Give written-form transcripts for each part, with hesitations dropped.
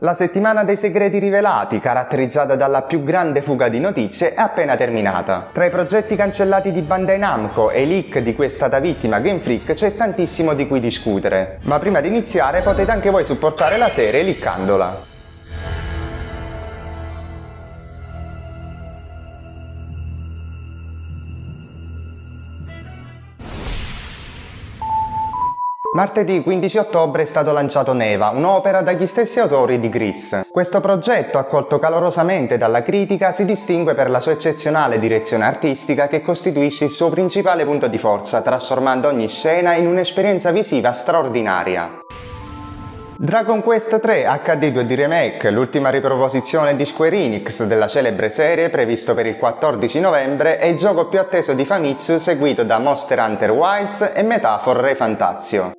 La settimana dei segreti rivelati, caratterizzata dalla più grande fuga di notizie, è appena terminata. Tra i progetti cancellati di Bandai Namco e i leak di cui è stata vittima Game Freak c'è tantissimo di cui discutere. Ma prima di iniziare potete anche voi supportare la serie leakandola. Martedì 15 ottobre è stato lanciato Neva, un'opera dagli stessi autori di Gris. Questo progetto, accolto calorosamente dalla critica, si distingue per la sua eccezionale direzione artistica che costituisce il suo principale punto di forza, trasformando ogni scena in un'esperienza visiva straordinaria. Dragon Quest 3 HD 2D Remake, l'ultima riproposizione di Square Enix della celebre serie, previsto per il 14 novembre, è il gioco più atteso di Famitsu, seguito da Monster Hunter Wilds e Metaphor Re Fantazio.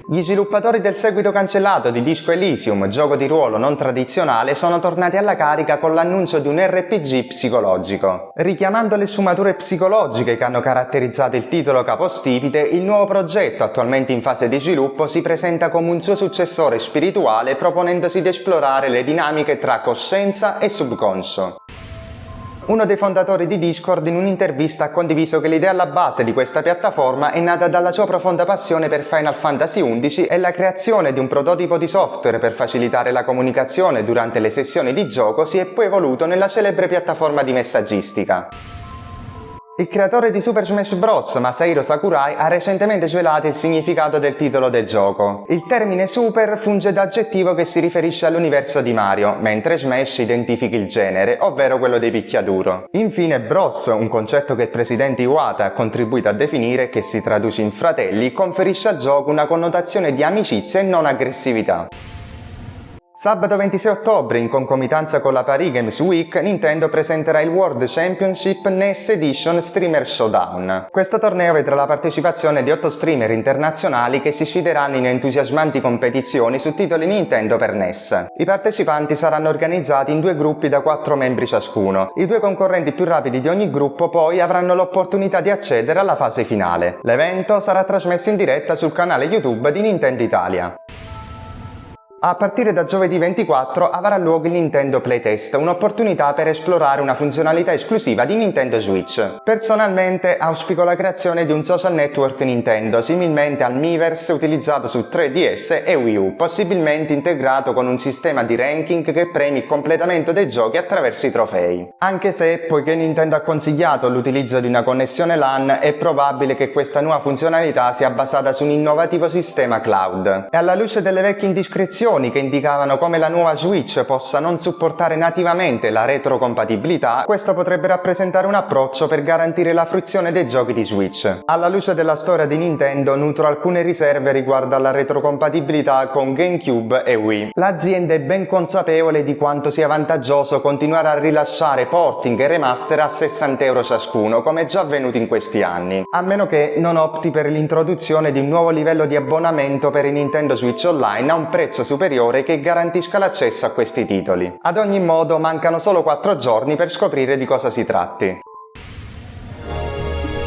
Gli sviluppatori del seguito cancellato di Disco Elysium, gioco di ruolo non tradizionale, sono tornati alla carica con l'annuncio di un RPG psicologico. Richiamando le sfumature psicologiche che hanno caratterizzato il titolo capostipite, il nuovo progetto, attualmente in fase di sviluppo, si presenta come un suo successore spirituale, proponendosi di esplorare le dinamiche tra coscienza e subconscio. Uno dei fondatori di Discord in un'intervista ha condiviso che l'idea alla base di questa piattaforma è nata dalla sua profonda passione per Final Fantasy XI e la creazione di un prototipo di software per facilitare la comunicazione durante le sessioni di gioco si è poi evoluto nella celebre piattaforma di messaggistica. Il creatore di Super Smash Bros., Masahiro Sakurai, ha recentemente svelato il significato del titolo del gioco. Il termine Super funge da aggettivo che si riferisce all'universo di Mario, mentre Smash identifica il genere, ovvero quello dei picchiaduro. Infine Bros., un concetto che il presidente Iwata ha contribuito a definire, che si traduce in fratelli, conferisce al gioco una connotazione di amicizia e non aggressività. Sabato 26 ottobre, in concomitanza con la Paris Games Week, Nintendo presenterà il World Championship NES Edition Streamer Showdown. Questo torneo vedrà la partecipazione di 8 streamer internazionali che si sfideranno in entusiasmanti competizioni su titoli Nintendo per NES. I partecipanti saranno organizzati in 2 gruppi da 4 membri ciascuno. I 2 concorrenti più rapidi di ogni gruppo poi avranno l'opportunità di accedere alla fase finale. L'evento sarà trasmesso in diretta sul canale YouTube di Nintendo Italia. A partire da giovedì 24 avrà luogo il Nintendo Playtest, un'opportunità per esplorare una funzionalità esclusiva di Nintendo Switch. Personalmente auspico la creazione di un social network Nintendo, similmente al Miiverse utilizzato su 3DS e Wii U, possibilmente integrato con un sistema di ranking che premi il completamento dei giochi attraverso i trofei. Anche se, poiché Nintendo ha consigliato l'utilizzo di una connessione LAN, è probabile che questa nuova funzionalità sia basata su un innovativo sistema cloud. E alla luce delle vecchie indiscrezioni che indicavano come la nuova Switch possa non supportare nativamente la retrocompatibilità, questo potrebbe rappresentare un approccio per garantire la fruizione dei giochi di Switch. Alla luce della storia di Nintendo nutro alcune riserve riguardo alla retrocompatibilità con GameCube e Wii. L'azienda è ben consapevole di quanto sia vantaggioso continuare a rilasciare porting e remaster a 60 euro ciascuno, come è già avvenuto in questi anni, a meno che non opti per l'introduzione di un nuovo livello di abbonamento per il Nintendo Switch Online a un prezzo superiore che garantisca l'accesso a questi titoli. Ad ogni modo mancano solo 4 giorni per scoprire di cosa si tratti.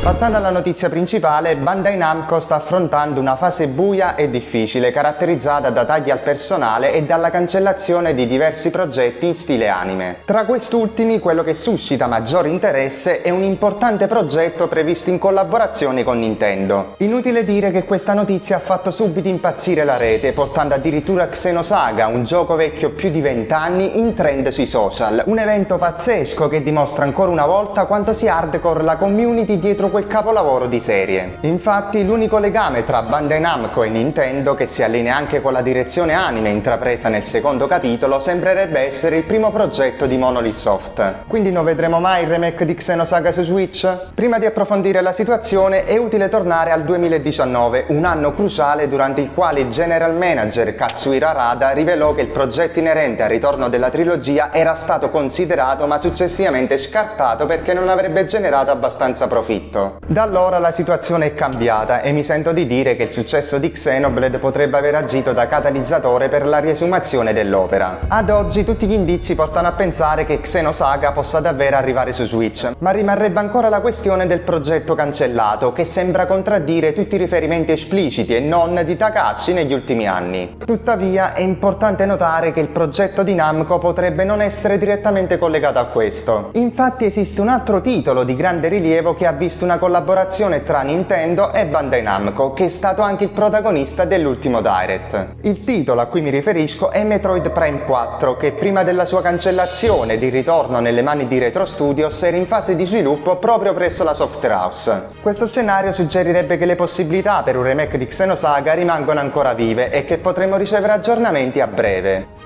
Passando alla notizia principale, Bandai Namco sta affrontando una fase buia e difficile, caratterizzata da tagli al personale e dalla cancellazione di diversi progetti in stile anime. Tra quest'ultimi, quello che suscita maggiore interesse è un importante progetto previsto in collaborazione con Nintendo. Inutile dire che questa notizia ha fatto subito impazzire la rete, portando addirittura Xenosaga, un gioco vecchio più di 20 anni, in trend sui social. Un evento pazzesco che dimostra ancora una volta quanto sia hardcore la community dietro quel capolavoro di serie. Infatti l'unico legame tra Bandai Namco e Nintendo, che si allinea anche con la direzione anime intrapresa nel secondo capitolo, sembrerebbe essere il primo progetto di Monolith Soft. Quindi non vedremo mai il remake di Xenosaga su Switch? Prima di approfondire la situazione è utile tornare al 2019, un anno cruciale durante il quale il general manager Katsuhiro Arada rivelò che il progetto inerente al ritorno della trilogia era stato considerato ma successivamente scartato perché non avrebbe generato abbastanza profitto. progetto. Da allora la situazione è cambiata e mi sento di dire che il successo di Xenoblade potrebbe aver agito da catalizzatore per la riesumazione dell'opera. Ad oggi tutti gli indizi portano a pensare che Xenosaga possa davvero arrivare su Switch, ma rimarrebbe ancora la questione del progetto cancellato, che sembra contraddire tutti i riferimenti espliciti e non di Takahashi negli ultimi anni. Tuttavia è importante notare che il progetto di Namco potrebbe non essere direttamente collegato a questo. Infatti esiste un altro titolo di grande rilievo che ha visto una collaborazione tra Nintendo e Bandai Namco, che è stato anche il protagonista dell'ultimo Direct. Il titolo a cui mi riferisco è Metroid Prime 4, che prima della sua cancellazione e di ritorno nelle mani di Retro Studios era in fase di sviluppo proprio presso la Software House. Questo scenario suggerirebbe che le possibilità per un remake di Xenosaga rimangono ancora vive e che potremo ricevere aggiornamenti a breve.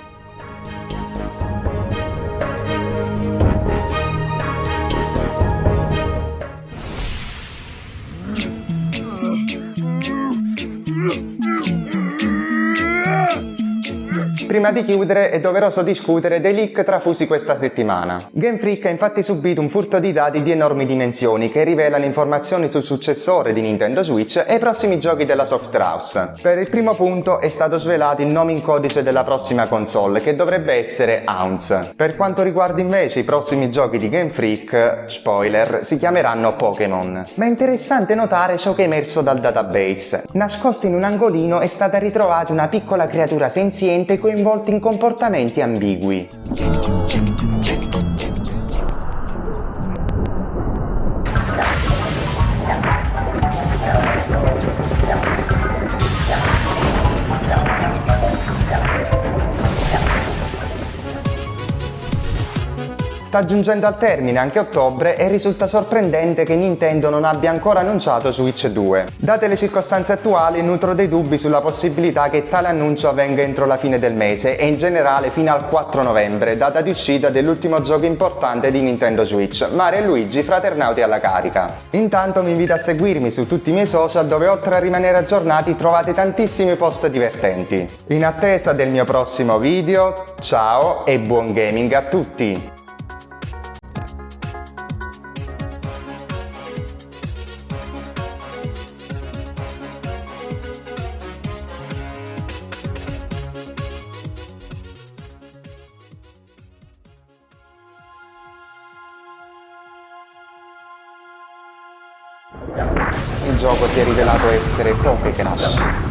Prima di chiudere è doveroso discutere dei leak trafusi questa settimana. Game Freak ha infatti subito un furto di dati di enormi dimensioni che rivelano informazioni sul successore di Nintendo Switch e i prossimi giochi della Software House. Per il primo punto è stato svelato il nome in codice della prossima console, che dovrebbe essere Ounce. Per quanto riguarda invece i prossimi giochi di Game Freak, spoiler, si chiameranno Pokémon. Ma è interessante notare ciò che è emerso dal database. Nascosta in un angolino è stata ritrovata una piccola creatura senziente coinvolta in comportamenti ambigui. Sta giungendo al termine anche ottobre e risulta sorprendente che Nintendo non abbia ancora annunciato Switch 2. Date le circostanze attuali, nutro dei dubbi sulla possibilità che tale annuncio avvenga entro la fine del mese e in generale fino al 4 novembre, data di uscita dell'ultimo gioco importante di Nintendo Switch, Mario e Luigi Fraternauti alla carica. Intanto vi invito a seguirmi su tutti i miei social, dove oltre a rimanere aggiornati trovate tantissimi post divertenti. In attesa del mio prossimo video, ciao e buon gaming a tutti! Il gioco si è rivelato essere Poké Crash.